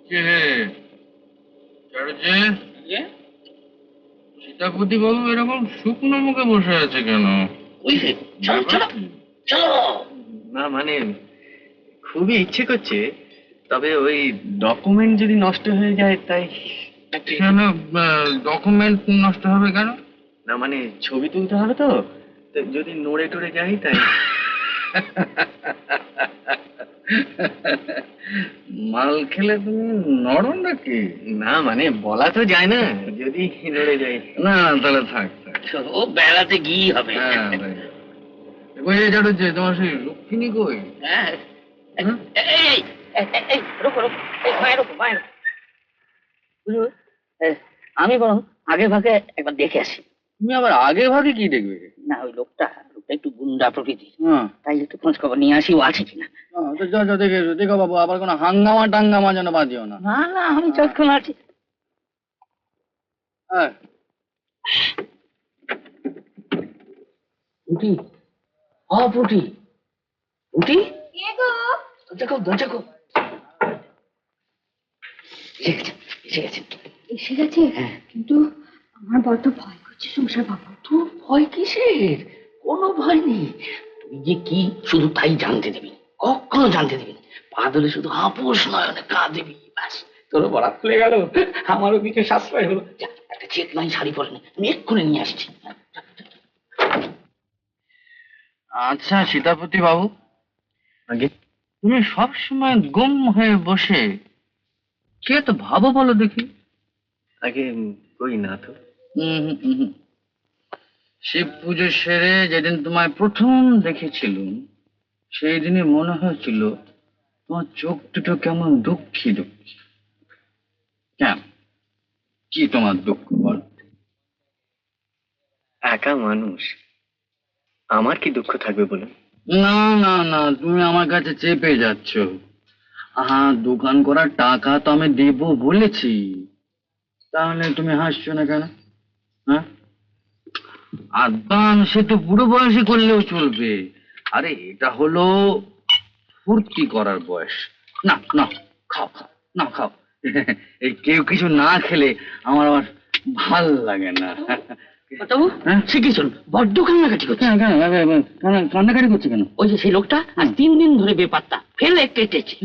কে রে? সীতাপতি বাবু এরকম শুকনো মুখে বসে আছে কেন? না মানে খুবই ইচ্ছে করছে, তবে ওই ডকুমেন্ট যদি নষ্ট হয়ে যায় তাই। কেন ডকুমেন্ট নষ্ট হবে কেন? না মানে ছবি তুলতে হবে তো, যদি নড়ে টড়ে যাই তাই। মাল খেলে তুমি নড়ো নাকি? না মানে বলা তো যায় না, যদি নড়ে যাই। না তাহলে থাক থাক। ও বেড়াতে গিয়ে হবে। হ্যাঁ কই যাচ্ছে তোমার সেই রুক্মিণী কই? হ্যাঁ এই রোকো রোকো, মায়ের রোকো মায়ের। আমি বরং আগে ভাগে একবার দেখে আসি। তুমি আবার আগে ভাগে কি দেখবে? না ওই লোকটা একটু গুন্ডা প্রকৃতির, তাই একটু খোঁজ খবর নিয়ে আসি ও আছে কিনা। তো যাও দেখে এসো। দেখো বাবু আবার কোনো হাঙ্গামা টাঙ্গামা যেন বাজিও না। না না আমি যতক্ষণ আছি। হ্যাঁ পুটি, ও পুটি, পুটি দরজা খোল। এসে গেছে। এসে গেছে? কিন্তু আমার বড্ড ভয় করছে সংসার বাবু। তোর ভয় কিসের? কোনো ভয় নেই। তুই যে কি শুধু তাই জানতে দিবি, কখনো জানতে দিবি না। পা ধরে শুধু আপোষ নয়নে কাঁদবি, ব্যাস তোরও বরাত খুলে গেল, আমারও কিছু সাশ্রয় হলো। যা একটা চেক নাই শাড়ি পরে নে, আমি এক্ষুনি নিয়ে আসছি। আচ্ছা সীতাপতি বাবু, আগে তুমি সব সময় গুম হয়ে বসে কে তো ভাবো বলো দেখি? আগে কই না তো। শিব পুজো সেরে যেদিন তোমায় প্রথম দেখেছিলুম সেই দিনই মনে হয়েছিল তোমার চোখ দুটো কেমন দুঃখী দুঃখী। কেন, কি তোমার দুঃখ বল? একা মানুষ, আমার কি দুঃখ থাকবে বলুন? না না না, তুমি আমার কাছে চেপে যাচ্ছ। দোকান করার টাকা তো আমি দেব বলেছি, তাহলে তুমি হাসছো না কেন? হ্যাঁ, আর দান সে তো বুড়ো বয়সে করলেও চলবে। আরে এটা হলো ফুর্তি করার বয়স। না না, খাও খাও, না খাও। এই কেউ কিছু না খেলে আমার আবার ভাল লাগে না। সে কি চল বড্ড কান্নাকাটি করছে। কান্নাকাটি করছে কেন? ওই যে সেই লোকটা আজ 3 দিন ধরে বেপাত্তা, ফেলে কেটেছে।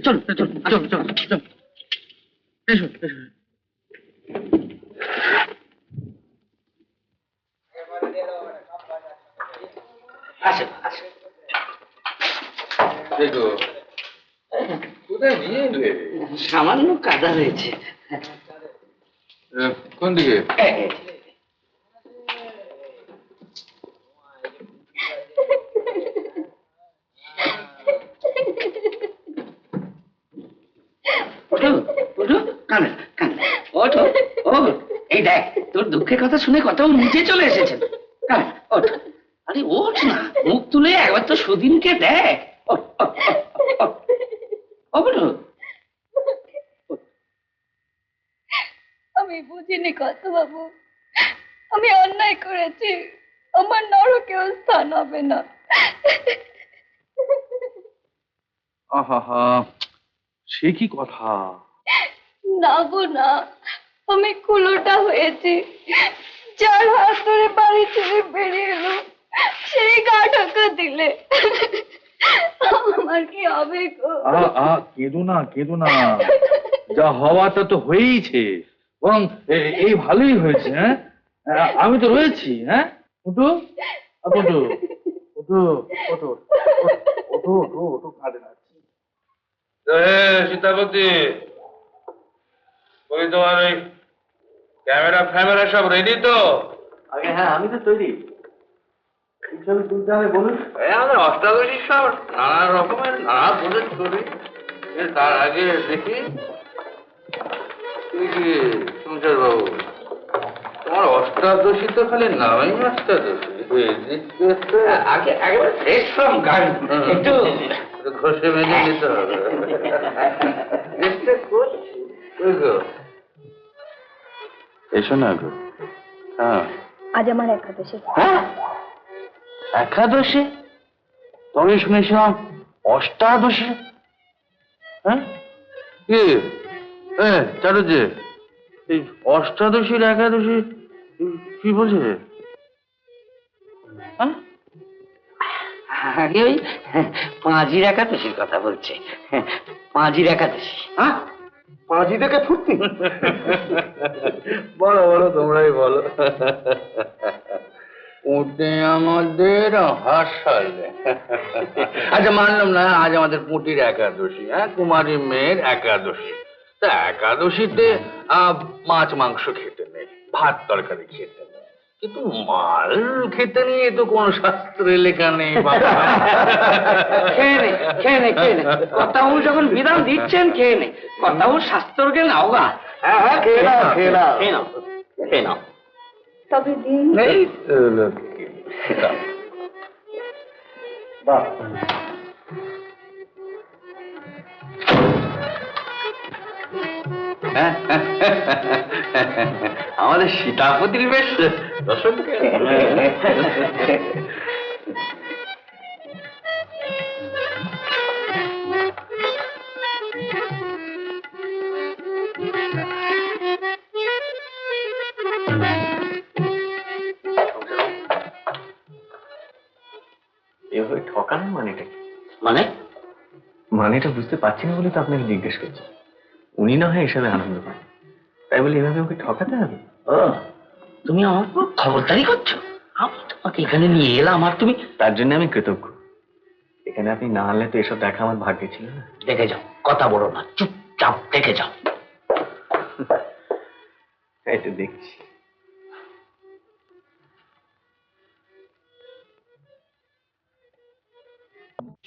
চল চল চল চল চল, এসো এসো। আসে আসে। দেখো কোথায় নিয়ে এলে? সামান্য কাদা হয়েছে। কোন দিকে? ওঠো, ও এই দেখ তোর দুঃখের কথা শুনে কত নিচে চলে এসেছে। ওঠ, আরে ওঠ না, মুখ তুলে একবার তো সুদিনকে দেখ। আমি বুঝিনি কত বাবু, আমি অন্যায় করেছি, আমার নরকেও স্থান হবে না। আহা, সে কি কথা? না গো না, আমি কুলোটা হয়েছি, যার হাত ধরে বাড়ি ছেড়ে বেরিয়ে এলো সেই গা ঢাকা দিলে আমার কি হবে গো? কেঁদো না, যা হওয়া তা তো হয়েইছে। বরং এই ভালোই হয়েছে। হ্যাঁ, আমি তো রয়েছি। হ্যাঁ, ওঠো ওঠো ওঠো ওঠো ওঠো ওঠো ওঠো, কাঁদে না। সীতাপতি, ওই তোমার ওই ক্যামেরা সব রেডি তো? আগে হ্যাঁ, আমি তো তৈরি। কি ছবি তুলতে হবে বলুন? আমাদের অষ্টাদশী সব নানা রকমের নানা পদের ছবি। তার আগে দেখি সংসার বাবু, তোমার অষ্টাদশী তো খালি নামই অষ্টাদশী। আগে একেবারে ফ্রেশ ফ্রম গার্ডেন, একটু ঘষে মেজে নিতে হবে। এসো না গো। হ্যাঁ, আজ আমার একাদশী। হ্যাঁ একাদশী? তবে শুনেছিলাম অষ্টাদশী। হ্যাঁ, কি চাটুর্যে, এই অষ্টাদশীর একাদশী কি বলছে? হ্যাঁ? আগে ওই পাঁজির একাদশীর কথা বলছে। পাঁজির একাদশী। হ্যাঁ, পাঁচি থেকে ফুর্তি। বলো বলো, তোমরাই বলো। পুঁটি আমাদের হাসালে। আচ্ছা, মানলাম না আজ আমাদের পুঁটির একাদশী, হ্যাঁ, কুমারী মেয়ের একাদশী। তা একাদশীতে মাছ মাংস খেতে নেই, ভাত তরকারি খেতে নেই, কিন্তু মাল খেতে নিয়ে তো কোনো শাস্ত্রে লেখা নেই বাবা। খেয়ে নে, খেয়ে নে, খেয়ে নে। কথাও যখন বিধান দিচ্ছেন, খেয়ে নে। কথাও শাস্ত্রকে নাও গা। হ্যাঁ হ্যাঁ, খেয়ে নাও, খেয়ে নাও। খেয়ে নাও, খেয়ে নাও। তবে দিন। এই তো লক্ষ্মী। বাহ, আমাদের সীতাপতির বেশ দর্শন। এভাবে ঠকানোর মানেটা কি? মানে মানেটা বুঝতে পারছি না বলে তো আপনাকে জিজ্ঞেস করছি। উনি না হয় এসবে আনন্দ পান, তাই বলে এভাবে ওকে ঠকাতে হবে? ও, তুমি আমার পুরো খবরদারি করছো? আমি তোমাকে এখানে নিয়ে এলাম আর তুমি তার জন্য আমি কৃতজ্ঞ। এখানে আপনি না আনলে তো এসব দেখা আমার ভাগ্যে ছিল না। দেখে যাও, কথা বলো না, চুপচাপ দেখে যাও। তাই তো দেখছি।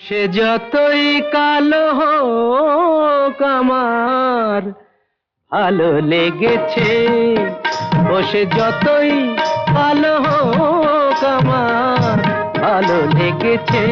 সে যতই কালো হোক আমার ভালো লেগেছে, ও সে যতই কালো হোক আমার ভালো লেগেছে।